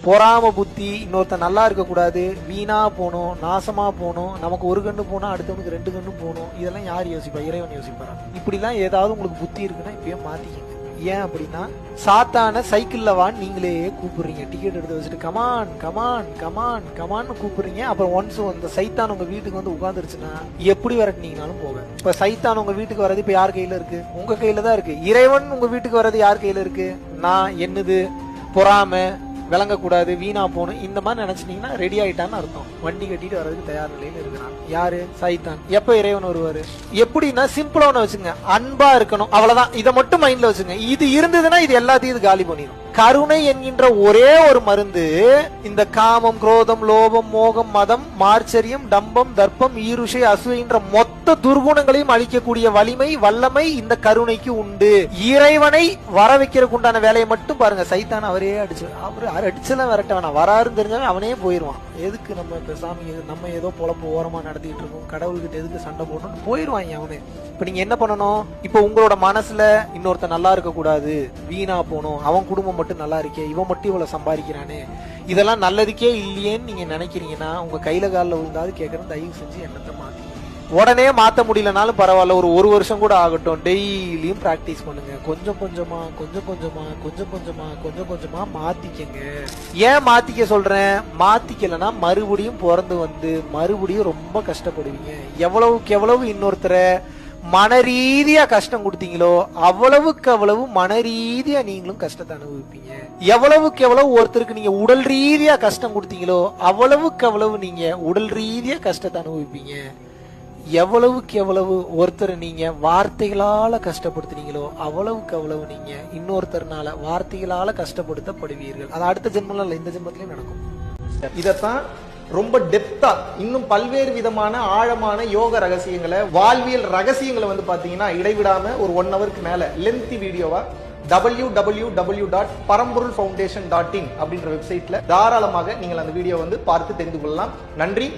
பொறாம புத்தி, இன்னொருத்த நல்லா இருக்க கூடாது, வீணா போகணும், நாசமா போகணும், நமக்கு ஒரு கண்ணு போனா அடுத்தவனுக்கு 2 கண்ணு போகணும், இதெல்லாம் யார் யோசிப்பா? இறைவன் யோசிப்பாரா? இப்படிலாம் ஏதாவது உங்களுக்கு புத்தி இருக்குன்னா இப்பயே மாத்திக்கங்க. ஏன் அப்படின்னா சாத்தான சைக்கிள்ல வான்னு நீங்களே கூப்பிடுறீங்க. டிக்கெட் எடுத்து வச்சுட்டு கமான் கமான் கமான் கமான்னு கூப்பிடுறீங்க. அப்புறம் ஒன்ஸ் அந்த சைத்தான் உங்க வீட்டுக்கு வந்து உட்காந்துருச்சுன்னா எப்படி விரட்டினீங்கனாலும் போக. இப்ப சைத்தான் உங்க வீட்டுக்கு வர்றது இப்ப யார் கையில இருக்கு? உங்க கையில தான் இருக்கு. இறைவன் உங்க வீட்டுக்கு வர்றது யார் கையில இருக்கு? நான் என்னது பொறாம, விளங்கக்கூடாது, வீணா போகணும், இந்த மாதிரி நினைச்சிட்டீங்கன்னா ரெடி ஆயிட்டான்னு அர்த்தம். வண்டி கட்டிட்டு வர்றதுக்கு தயார் நிலையில இருக்கிறான். யாரு? சைத்தான். எப்ப இறைவன் வருவாரு? எப்படின்னா சிம்பிளா ஒண்ணு வச்சுங்க, அன்பா இருக்கணும், அவ்வளவுதான். இதை மட்டும் மைண்ட்ல வச்சுங்க. இது இருந்ததுன்னா இது எல்லாத்தையும் இது காலி பண்ணிடும். கருணை என்கின்ற ஒரே ஒரு மருந்து இந்த காமம், குரோதம், லோபம், மோகம், மதம், மார்ச்சரியம், டம்பம், தர்ப்பம், ஈருஷை, அசூயன்ற மொத்த துர்குணங்களையும் அழிக்கக்கூடிய வலிமை, வல்லமை இந்த கருணைக்கு உண்டு. இறைவனை வர வைக்கிறதுக்கு உண்டான வேலையை மட்டும் பாருங்க. சைத்தான் அவரே அடிச்செல்லாம் விரட்ட வேணாம். வராருன்னு தெரிஞ்சாலும் அவனே போயிருவான். எதுக்கு நம்ம இப்ப சாமி, நம்ம ஏதோ பொழப்பு ஓரமா நடத்திட்டு இருக்கோம், கடவுள்கிட்ட எதுக்கு சண்டை போடணும்னு போயிருவாங்க அவனு. இப்ப நீங்க என்ன பண்ணணும்? இப்ப உங்களோட மனசுல இன்னொருத்த நல்லா இருக்க கூடாது, வீணா போகணும், அவன் குடும்பம் மட்டும் நல்லா இருக்கே, இவன் மட்டும் இவ்வளவு சம்பாதிக்கிறானே, இதெல்லாம் நல்லதுக்கே இல்லையேன்னு நீங்க நினைக்கிறீங்கன்னா உங்க கையில காலில் விழுந்தாது கேட்கறேன், தயவு செஞ்சு எண்ணத்தை மாத்தி. உடனே மாத்த முடியலனாலும் பரவாயில்ல, ஒரு வருஷம் கூட ஆகட்டும். டெய்லியும் பிராக்டிஸ் பண்ணுங்க. கொஞ்சம் கொஞ்சமா கொஞ்சம் கொஞ்சமா கொஞ்சம் கொஞ்சமா கொஞ்சம் கொஞ்சமா மாத்திக்கங்க. ஏன் மாத்திக்க சொல்றேன்? மாத்திக்கலன்னா மறுபடியும் பிறந்து வந்து மறுபடியும் ரொம்ப கஷ்டப்படுவீங்க. எவ்வளவுக்கு எவ்வளவு இன்னொருத்தரை மன ரீதியா கஷ்டம் கொடுத்தீங்களோ அவ்வளவுக்கு அவ்வளவு மன ரீதியா நீங்களும் கஷ்டத்தை அனுபவிப்பீங்க. எவ்வளவுக்கு எவ்வளவு ஒருத்தருக்கு நீங்க உடல் ரீதியா கஷ்டம் கொடுத்தீங்களோ அவ்வளவுக்கு அவ்வளவு நீங்க உடல் ரீதியா கஷ்டத்தை அனுபவிப்பீங்க. எவ்வளவுக்கு எவ்வளவு ஒருத்தர் நீங்க வார்த்தைகளால கஷ்டப்படுத்துனீங்களோ அவ்வளவுக்கு அவ்வளவு நீங்க இன்னொருத்தர்னால வார்த்தைகளால கஷ்டப்படுத்தப்படுவீர்கள். அது அடுத்த ஜென்மம் இல்ல, இந்த ஜென்மத்திலயும் நடக்கும். இதத்தான் ரொம்ப டெப்தா இன்னும் பல்வேறு விதமான ஆழமான யோக ரகசியங்களை, வாழ்வியல் ரகசியங்களை வந்து பாத்தீங்கன்னா இடைவிடாம ஒரு 1 ஹவருக்கு மேல லென்த்தி வீடியோவா www.paramporulfoundation.in அப்படின்ற வெப்சைட்ல தாராளமாக நீங்கள் அந்த வீடியோ வந்து பார்த்து தெரிந்து கொள்ளலாம். நன்றி.